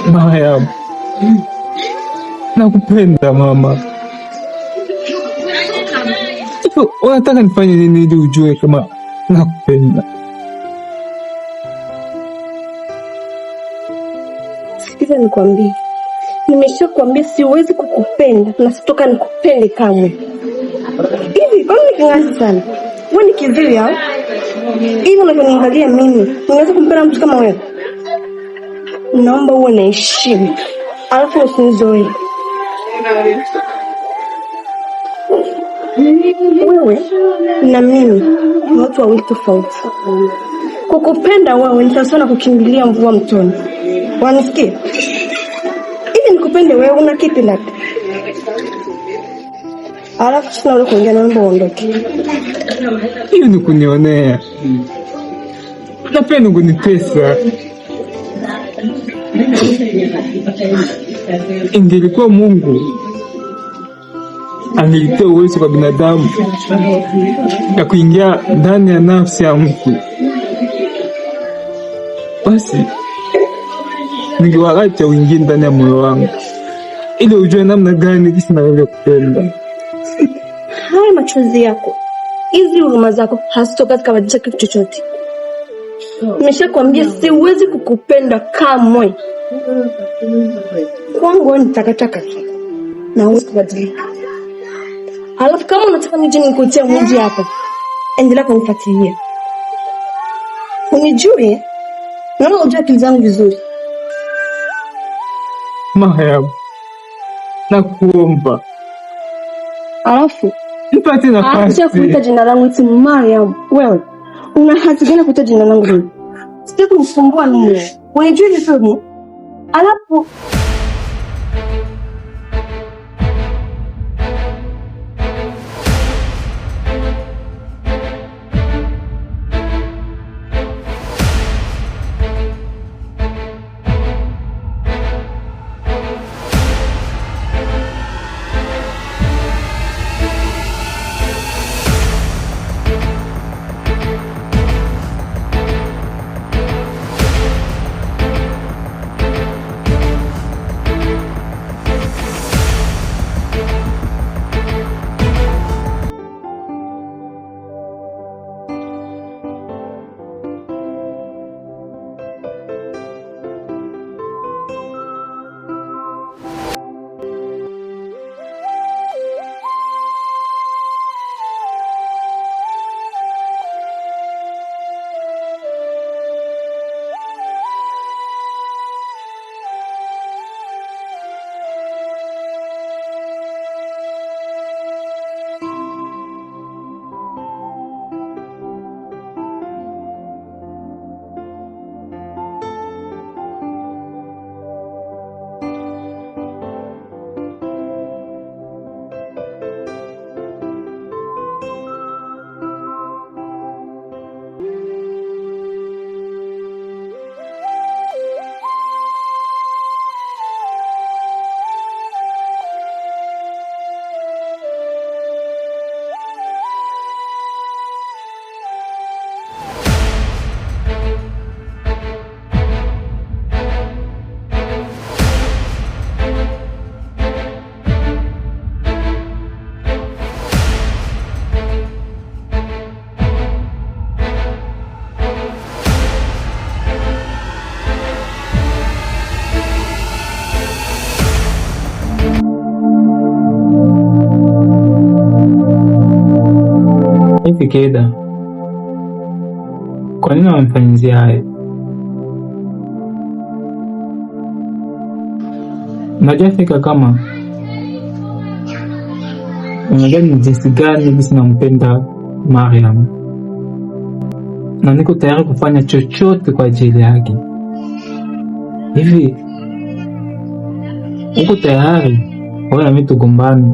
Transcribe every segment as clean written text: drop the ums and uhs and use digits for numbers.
Mariam, nakupenda mama. Unataka nifanye nini ili ujue kama nakupenda? Sikiza nikwambie. Nimeshakwambia siwezi kukupenda na sitoka nikupende kamwe. Hivi mbona king'asi sana? Wewe ni kiziwi au? Hivi unavyoniangalia mimi, unaweza kumpenda mtu kama wewe? Naomba uwe na heshima. Alafu usinizoee. Wewe na mimi ni watu wawili tofauti. Kukupenda wewe ni sawa na kukimbilia mvua mtoni. Wanisikia? Hivi nikupende wewe una kipi labda? Alafu sina ule kuongea, naomba uondoke. Hiyo ni kunionea. Napenda kunitesa. Ingelikuwa Mungu angelitoa uwezo kwa binadamu na kuingia ndani ya nafsi ya mtu, basi ningewaacha uingie ndani ya moyo wangu ili ujue namna gani kisi naweza kupenda. Haya machozi yako, hizi huruma zako hazitoka zikabadilisha kitu chochote. Nimeshakwambia siwezi kukupenda kamwe. Kwangu ni takataka na huwezi kubadilika. Alafu kama unataka nije nikutie mwingi hapa, endelea kunifuatilia. Unijue, naona ujue akili zangu vizuri. Mariam, nakuomba. Alafu nipate nafasi. Acha kuita jina langu eti Mariam. Wewe una haki gani kuita jina langu mimi? Sitaki kunisumbua mimi. Unijue vizuri. Alafu Keda, kwa nini wamfanyizia haya? Najua fika kama unajua ni jinsi gani bisi nampenda Mariam, na niko tayari kufanya chochote kwa ajili yake. Hivi uko tayari wewe na mimi tugombane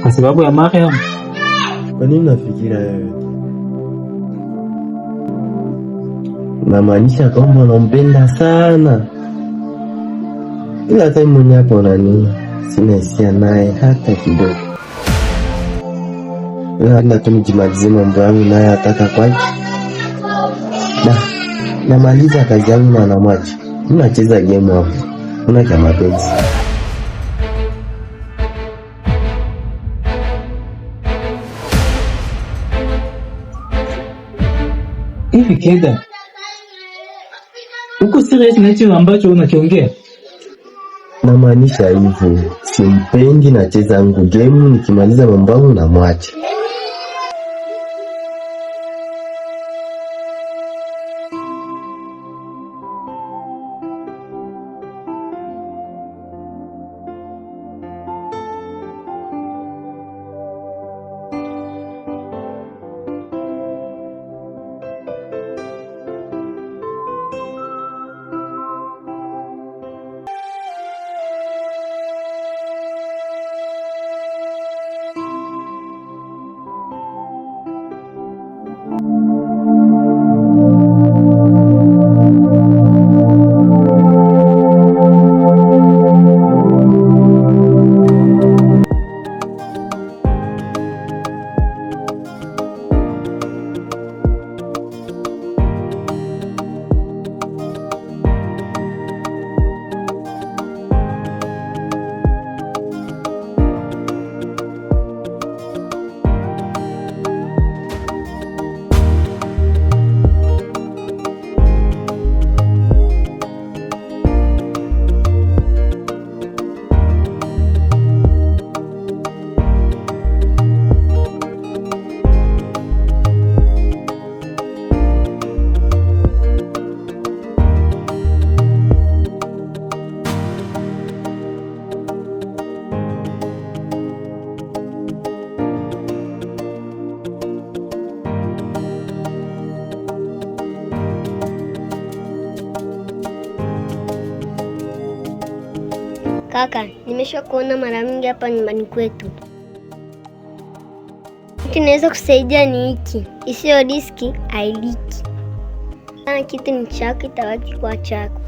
kwa sababu ya Mariam? Kwa nini unafikiria wewe? Unamaanisha kwamba unampenda sana? Ila time mwenye hapo unani sina hisia naye hata kidogo. Ila tumjimalizie mambo yangu naye ataka kwake. Namaliza kazi yangu na namwacha. Mimi nacheza game hapo. una cha mapenzi. Hivi Keda, uko serious na hicho ambacho unakiongea? Namaanisha hivyo, simpendi, nacheza yangu game, nikimaliza mambo yangu na mwache. Kaka, nimesha kuona mara mingi hapa nyumbani kwetu. Kitu naweza kusaidia ni hiki, isiyo diski hailiki. Kana kitu ni chako itabaki kwa chako.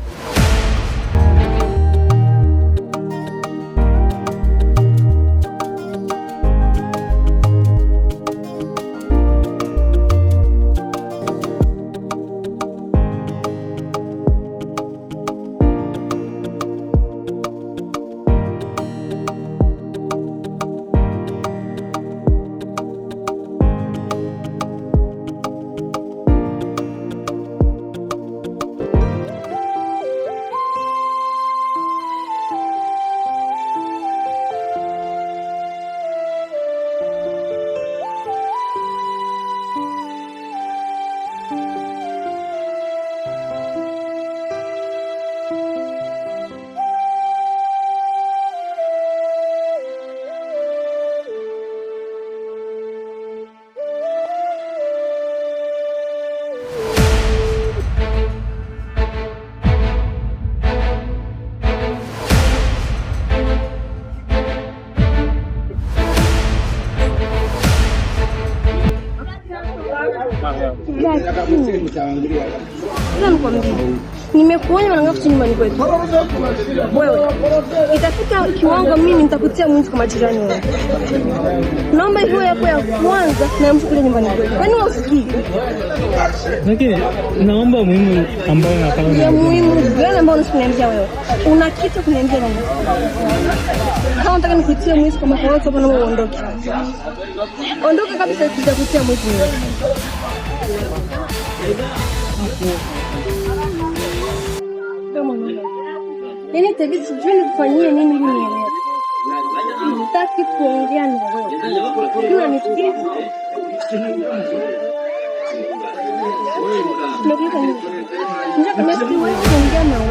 Nimekuona mara ngapi nyumbani kwetu? Wewe itafika kiwango mimi nitakutia mwizi kwa majirani wao. Naomba hivyo yako ya kwanza na mshukuru nyumbani kwetu. Kwani wewe usikii? Lakini naomba muhimu ambao nataka. Ya muhimu gani ambao unaniambia wewe? Una kitu kuniambia nini? Kama unataka nikutie mwizi kwa makao yote hapo na uondoke. Ondoka kabisa, tutakutia mwizi wewe. Nini tabidi sijui kufanyia nini ili nielewe. Sitaki kuongea na wewe. Unanisikia? Ndio kama siwezi kuongea na wewe.